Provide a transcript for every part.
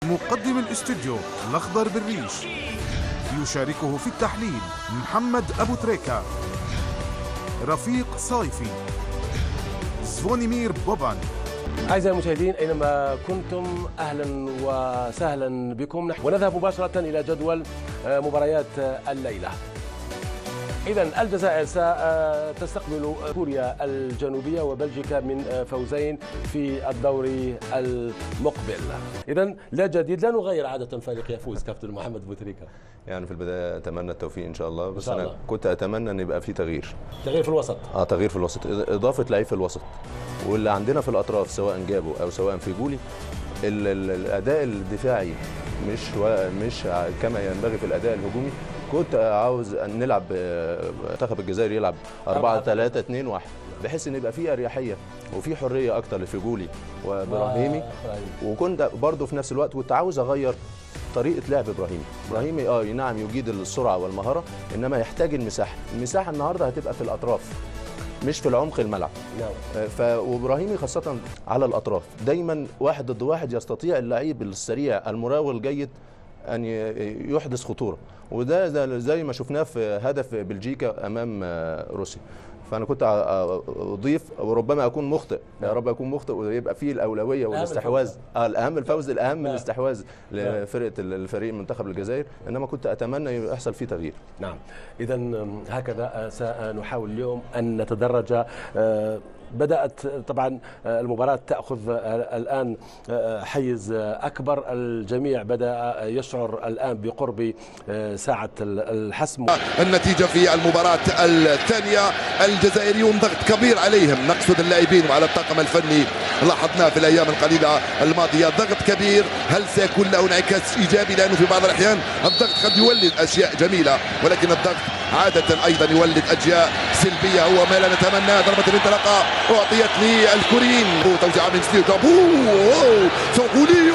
مقدم الاستوديو الأخضر بالريش، يشاركه في التحليل محمد أبو تريكة، رفيق صايفي، زفونيمير بوبان. أعزائي المشاهدين أينما كنتم أهلا وسهلا بكم، ونذهب مباشرة إلى جدول مباريات الليلة. إذن الجزائر ستستقبل كوريا الجنوبية وبلجيكا من فوزين في الدور المقبل. إذن لا جديد، لا نغير عادة فريق يفوز. كابتن محمد بوتريكا، يعني في البداية أتمنى التوفيق إن شاء الله، بس إن شاء أنا الله. كنت أتمنى أن يبقى في تغيير في الوسط. تغيير في الوسط، إضافة لعيب في الوسط، واللي عندنا في الأطراف سواء جابوا أو سواء في جولي. الأداء الدفاعي مش كما ينبغي في الأداء الهجومي. كنت عاوز أن نلعب منتخب الجزائر يلعب 4-3-2-1 بحيث ان يبقى فيه اريحيه وفي حريه اكتر لفيجولي وابراهيمي. وكنت برضه في نفس الوقت كنت عاوز اغير طريقه لعب ابراهيمي. نعم يجيد السرعه والمهاره، انما يحتاج المساحه النهارده هتبقى في الاطراف مش في العمق الملعب. وابراهيمي خاصه على الاطراف دايما واحد ضد واحد يستطيع اللعيب السريع المراوغ الجيد ان يحدث خطوره، وده زي ما شفناه في هدف بلجيكا امام روسيا. فانا كنت اضيف وربما اكون مخطئ، يا رب اكون مخطئ ويبقى فيه الاولويه والاستحواذ الاهم، الفوز الاهم من الاستحواذ لفرقه الفريق منتخب الجزائر، انما كنت اتمنى يحصل فيه تغيير. نعم، اذا هكذا سنحاول اليوم ان نتدرج. بدأت طبعا المباراة تأخذ الآن حيز أكبر، الجميع بدأ يشعر الآن بقرب ساعة الحسم. النتيجة في المباراة الثانية، الجزائريون ضغط كبير عليهم، نقصد اللاعبين وعلى الطاقم الفني، لاحظناه في الأيام القليلة الماضية ضغط كبير. هل سيكون له انعكاس إيجابي؟ لأنه في بعض الأحيان الضغط قد يولد أشياء جميلة، ولكن الضغط عادة أيضا يولد أشياء سلبية، هو ما لا نتمناه. ضربة الانطلاقة أعطيت للكوريين، توزيع من سليو فغولي،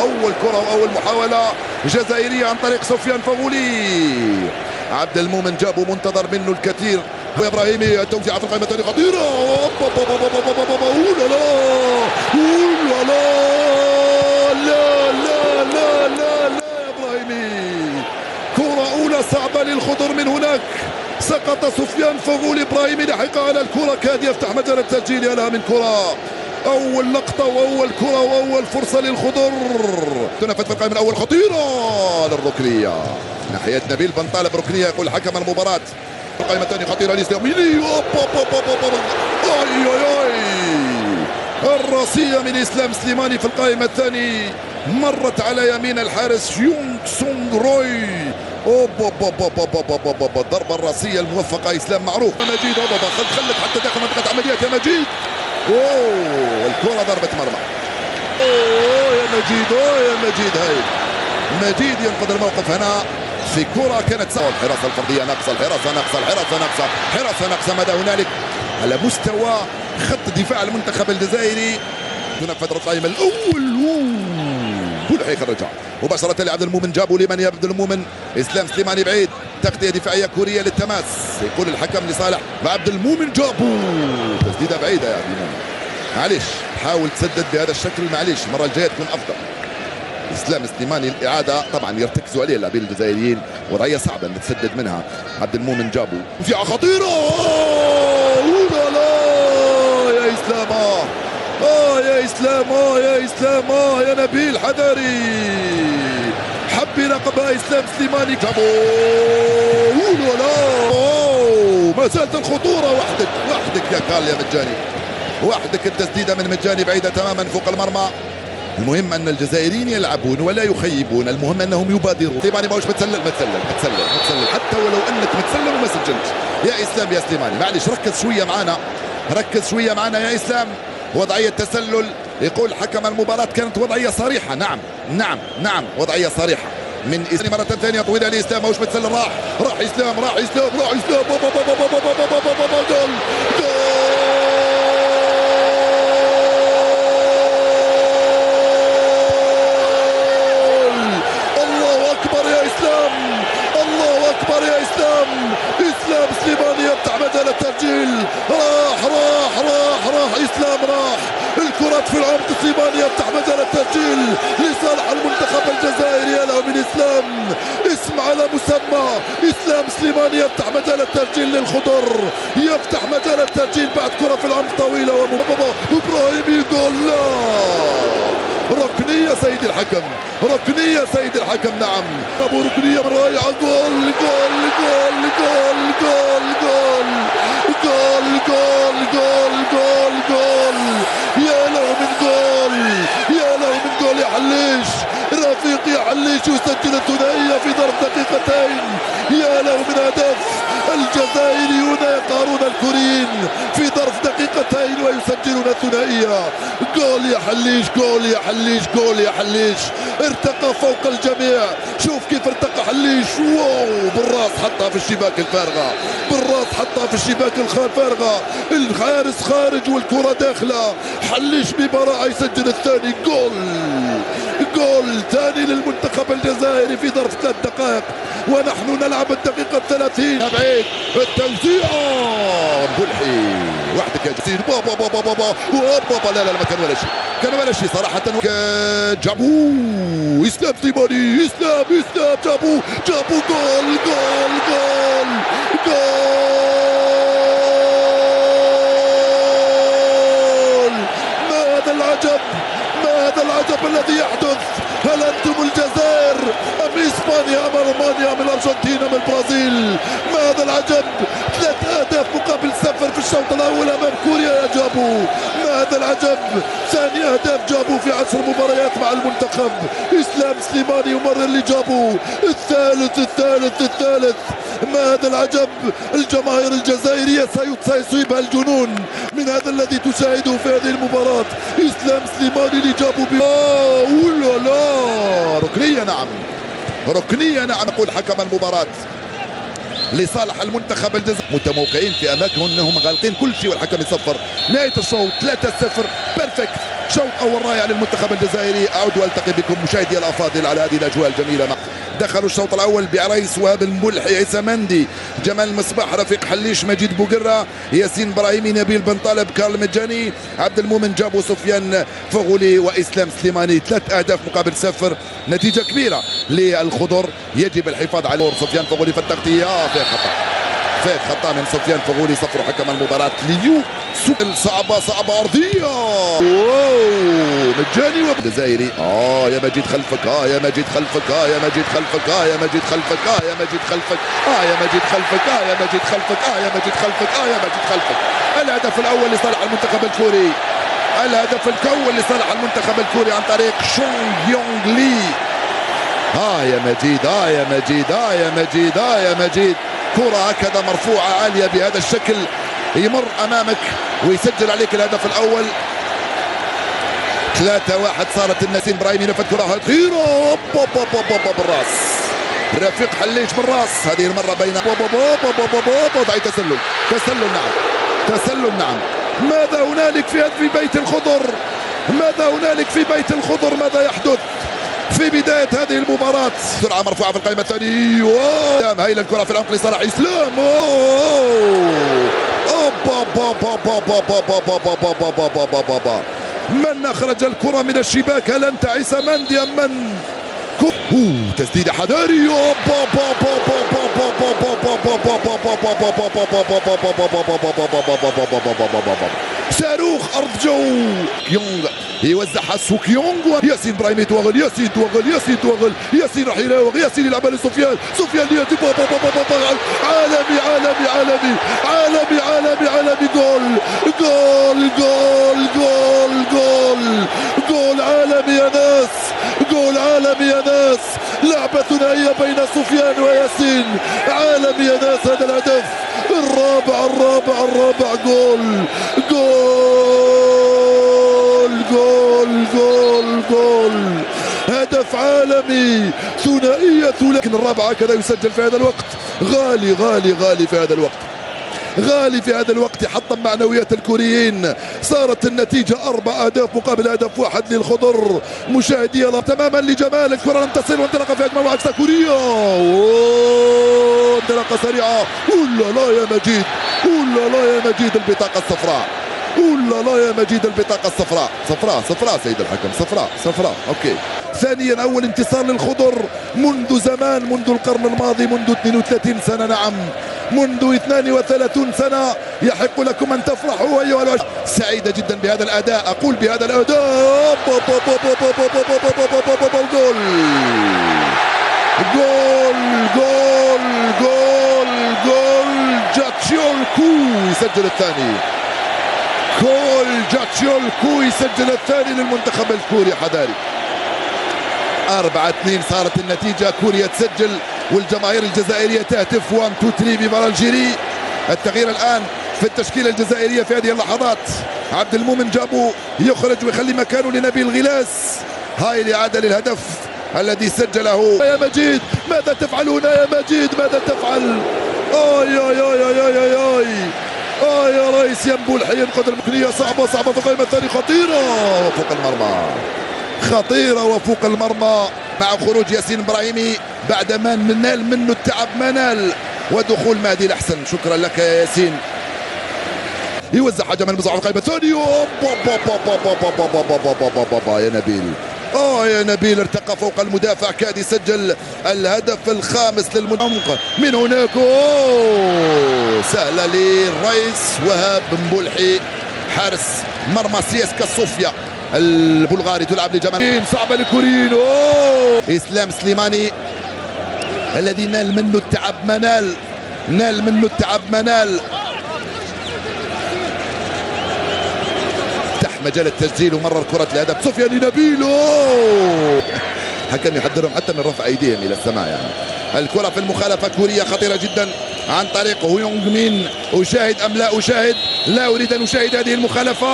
أول كرة وأول محاولة جزائرية عن طريق سفيان فغولي. عبد المؤمن جابوا منتظر منه الكثير، وإبراهيمي التوزيع في القائمة الثانية خطيرة. لا إبراهيمي، كرة أولى صعبة للخضر من هناك، سقط سفيان فغولي. إبراهيمي لحق على الكرة، كاد يفتح مجال التسجيل. يا لها من كرة، أول لقطة وأول كرة وأول فرصة للخضر. تنفذ في القائمة الأول، خطيرة للركنية ناحية نبيل بن طالب، ركنية يقول حكم المباراة. القائمة الثانية خطيرة لإسلاميلي، الراسية من إسلام سليماني في القائمة الثانية، مرت على يمين الحارس يونغ سونغ روي. الضربة الراسية الموفقة إسلام معروف. مجيد خلت حتى داخل منطقة عمليات. يا مجيد، الكرة ضربة مرمى. يا مجيد هاي مجيد ينقذ الموقف هنا في كرة كانت سهلة. الحراسة الفردية ناقصة، الحراسة ناقصة مدى هنالك على مستوى خط دفاع المنتخب الجزائري. تنفذ القائمة الأول، بلحيق الرجع مباشرة لعبد المؤمن، جابوا لمن عبد المؤمن، إسلام سليماني بعيد، تغطية دفاعية كورية للتماس، يقول الحكم لصالح عبد المؤمن، جابوا تسديدة بعيدة يا عبد المؤمن. معليش حاول تسدد بهذا الشكل، معليش المرة الجاية تكون أفضل. إسلام سليماني الإعادة طبعا يرتكزوا عليه اللاعبين الجزائريين، وضعية صعبة أن تسدد منها. عبد المؤمن جابوا فيها خطيرة، يا إسلام، يا إسلام، يا نبيل حذري، حب يراقبها إسلام سليماني، جابوا ما زالت الخطورة. وحدك يا كارل يا مجاني، وحدك التسديدة من مجاني بعيدة تماما فوق المرمى. المهم أن الجزائريين يلعبون ولا يخيبون، المهم أنهم يبادرون. سليماني ماهوش متسلل، حتى ولو أنك متسلل وما سجلت يا إسلام. يا سليماني معلش ركز شوية معنا يا إسلام. وضعية تسلل، يقول حكم المباراة كانت وضعية صريحة. نعم وضعية صريحة من إسلام. مرة ثانية طويلة لإسلام، ماهوش متسلل، راح إسلام، جول. إسلام سليماني يفتح مجال التسجيل. راح إسلام، الكرات في العمق. سليماني يفتح مجال التسجيل لصالح المنتخب الجزائري. يا له من اسلام، اسم على مسمى اسلام سليماني يفتح مجال التسجيل للخضر، يفتح مجال التسجيل بعد كرة في العمق طويلة وابراهيمي جول. لا، ركنية سيد الحكم، ركنية سيد الحكم. نعم ابو ركنية رائعة. جول جول جول جول جول جول جول جول جول جول جول. يا له من جول، يا له من جول يا حليش. رفيق يا حليش يسجل الثنائية في ظرف دقيقتين. يا له من هدف. الجزائريون يقهرون الكوريين في ظرف دقيقتين ويسجلون الثنائية. جول يا حليش، جول يا حليش، جول يا حليش. ارتقى فوق الجميع. شوف كيف ارتقى حليش. واو، بالراس حطها في الشباك الفارغة، بالراس حطها في الشباك الفارغة. الحارس خارج والكرة داخلة. حليش ببراعة يسجل الثاني. جول، جول ثاني للمنتخب الجزائري في ظرف 3 دقائق ونحن نلعب الدقيقة 30. بعيد التوزيع بلحي وحدك يا جسير. بابا بابا بابا بابا. لا لا ما كان ولا شيء، كان ولا شيء صراحة. جابو اسلام سليماني، اسلام جابو جول جول جول جول. ما هذا العجب، ما هذا العجب الذي يحدث؟ هل انتم الجزائر ام اسبانيا ام المانيا ام الارجنتين ام البرازيل؟ ما هذا العجب؟ 3 اهداف مقابل 0 في الشوط الاول امام كوريا يا جابو. ما هذا العجب؟ ثاني اهداف جابو في 10 مباريات مع المنتخب. اسلام سليماني ومر اللي جابو الثالث. ما هذا العجب؟ الجماهير الجزائرية سيصيبها الجنون من هذا الذي تشاهده في هذه المباراة. اسلام سليماني اللي جابوا ولا لا، ركنية. نعم ركنية. نعم يقول حكم المباراة لصالح المنتخب الجزائري. متموقعين في اماكنهم انهم غالقين كل شيء والحكم يصفر. نهاية الشوط 3-0 بيرفكت. شوط اول رائع للمنتخب الجزائري. اعود والتقي بكم مشاهدي الافاضل على هذه الاجواء الجميلة. دخلوا الشوط الاول بعريس، وهاب الملحي، عيسى مندي، جمال المصباح، رفيق حليش، مجيد بوقرة، ياسين ابراهيمي، نبيل بن طالب، كارل مجاني، عبد المؤمن جابو، سفيان فغولي واسلام سليماني. 3 اهداف مقابل 0. نتيجة كبيرة للخضر. يجب الحفاظ على سفيان فغولي في التغطية. فيه خطأ من سفيان فغولي. صفر حكم المباراة ليو. صعبة أرضية. مجاني الجزائري. يا مجيد خلفك، يا مجيد خلفك، يا مجيد خلفك، يا مجيد خلفك، يا مجيد خلفك، يا مجيد خلفك، يا مجيد خلفك، يا مجيد خلفك، يا مجيد خلفك. الهدف الأول لصالح المنتخب الكوري. الهدف الأول لصالح المنتخب الكوري عن طريق شونغ يونغ لي. يا مجيد، يا مجيد، يا مجيد، يا مجيد. كرة هكذا مرفوعة عالية بهذا الشكل يمر أمامك ويسجل عليك الهدف الأول. 3-1 صارت. النسيم إبراهيمي نفذ كرة خطيرة بالراس. رفيق حليش بالراس. هذه المرة بين ضعي تسلل. نعم تسلل. نعم. ماذا هنالك في بيت الخضر؟ ماذا هنالك في بيت الخضر؟ ماذا يحدث في بداية هذه المباراة؟ سرعة مرفوعة في القائمة الثانية. هاي الكرة في العمق لصالح إسلام. من أخرج الكرة من الشباك؟ هل أنت عيسى مندي أم من؟ تسديدة حذاري. صاروخ أرض جو. يونغ يوزعها سوك يونغ. ياسين إبراهيمي توغل. ياسين راح يراوغ. ياسين يلعبها لسفيان. سفيان يأتي. عالمي. جول عالمي يا ناس. جول عالمي يا ناس. لعبة ثنائية بين سفيان وياسين. عالمي يا ناس. هذا الهدف الرابع. جول. هدف عالمي. ثنائية. لكن الرابع هكذا يسجل في هذا الوقت. غالي في هذا الوقت. غالي في هذا الوقت. يحطم معنويات الكوريين. صارت النتيجة 4 أهداف مقابل هدف 1 للخضر. مشاهدي تماما لجمال. الكرة لم تصل وانطلق في هجمة وعكس كوريا. انطلاقة سريعة. لا يا مجيد. البطاقة الصفراء. اولا لا يا مجيد، البطاقه الصفراء صفراء سيد الحكم، صفراء. اوكي. ثانيا اول انتصار للخضر منذ زمان، منذ القرن الماضي، منذ 32 سنه، نعم منذ 32 سنه. يحق لكم ان تفرحوا ايها الأشخاص. سعيده جدا بهذا الاداء، اقول بهذا الاداء. جول جاتشيولكو يسجل الثاني. جاتشيولكو يسجل الثاني للمنتخب الكوري حضاري. 4-2 صارت النتيجة. كوريا تسجل والجماهير الجزائرية تهتف 1 2 3 فيفا الجيري. التغيير الآن في التشكيلة الجزائرية في هذه اللحظات. عبد المؤمن جابو يخرج ويخلي مكانه لنبيل غلاس. هاي الإعادة للهدف الذي سجله. يا مجيد ماذا تفعل هنا يا مجيد؟ ماذا تفعل؟ يا ريس يا مبولحي ينقذ المكنية. صعبة في القائمة الثانية، خطيرة وفوق المرمى مع خروج ياسين إبراهيمي بعد ما نال منه التعب منال، ودخول مهدي الأحسن. شكرا لك يا ياسين. يوزع حاجة من مزعج القائمة الثانية. يا نبيل يا نبيل ارتقى فوق المدافع، كاد يسجل الهدف الخامس للمنطقة من هناك. سهلة للرئيس وهاب مبولحي حارس مرمى سياسكا صوفيا البلغاري. تلعب لجمال، صعبة لكورين. إسلام سليماني الذي نال منه التعب منال. مجال التسجيل ومرر كرة الهدف. سفيان نبيل حكم يحذرهم حتى من رفع ايديهم الى السماء. يعني الكرة في المخالفة كورية خطيرة جدا عن طريق هويونغ مين. أشاهد أم لا أشاهد؟ لا أريد أن أشاهد هذه المخالفة.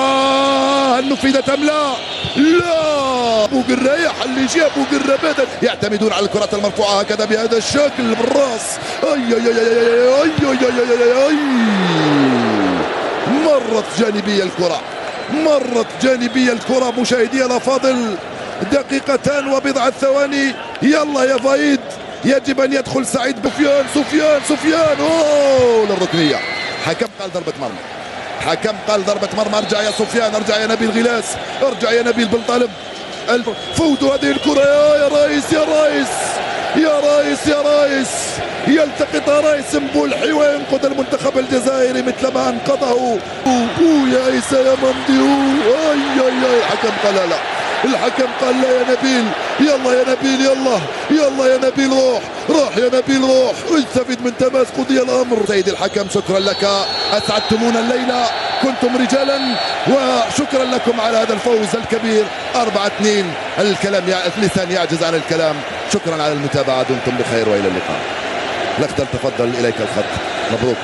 هل نفذت أم لا؟ لا. بوقرة يحل جاب بوقرة بدل. يعتمدون على الكرات المرفوعة هكذا بهذا الشكل بالراس. مرت جانبية الكرة مشاهدي الأفاضل. دقيقتان وبضعة ثواني. يلا يا فايد، يجب أن يدخل سعيد. سفيان للركنية. حكم قال ضربة مرمى. ارجع يا سفيان، ارجع يا نبيل غلاس، ارجع يا نبيل بن طالب. فوتوا هذه الكرة يا رئيس. يلتقط رئيس مبولحي وينقذ المنتخب الجزائري مثل ما انقذه. يا عيسى يا ممدي. الحكم قال لا يا نبيل. يلا يا نبيل روح يا نبيل روح. استفيد من تماس قضي الامر. سيد الحكم شكرا لك، اسعدتمونا الليله، كنتم رجالا، وشكرا لكم على هذا الفوز الكبير 4-2. اللسان يعجز عن الكلام. شكرا على المتابعه، دمتم بخير والى اللقاء. لخدر تفضل اليك الخط. مبروك.